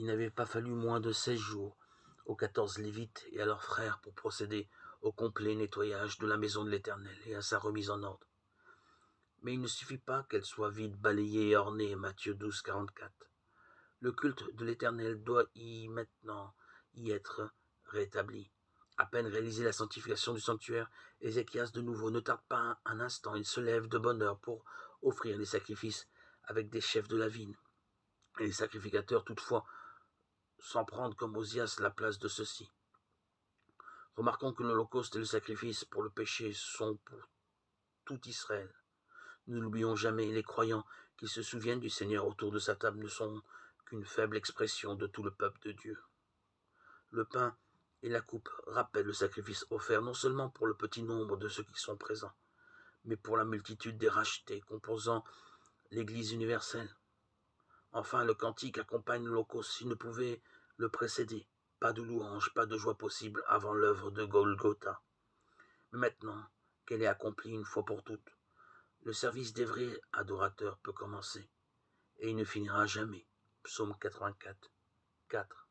Il n'avait pas fallu moins de 16 jours aux 14 Lévites et à leurs frères pour procéder au complet nettoyage de la maison de l'Éternel et à sa remise en ordre. Mais il ne suffit pas qu'elle soit vide, balayée et ornée, Matthieu 12, 44. Le culte de l'Éternel doit maintenant y être rétabli. À peine réalisé la sanctification du sanctuaire, Ézéchias de nouveau ne tarde pas un instant, il se lève de bonne heure pour offrir les sacrifices avec des chefs de la vigne. Et les sacrificateurs, toutefois, sans prendre comme Osias la place de ceux-ci. Remarquons que l'Holocauste et le sacrifice pour le péché sont pour tout Israël. Ne l'oublions jamais, les croyants qui se souviennent du Seigneur autour de sa table ne sont qu'une faible expression de tout le peuple de Dieu. Le pain et la coupe rappellent le sacrifice offert non seulement pour le petit nombre de ceux qui sont présents, mais pour la multitude des rachetés composant l'Église universelle. Enfin, le cantique accompagne l'Holocauste, s'il ne pouvait le précéder. Pas de louange, pas de joie possible avant l'œuvre de Golgotha. Mais maintenant qu'elle est accomplie une fois pour toutes, le service des vrais adorateurs peut commencer, et il ne finira jamais. Psaume 84, 4.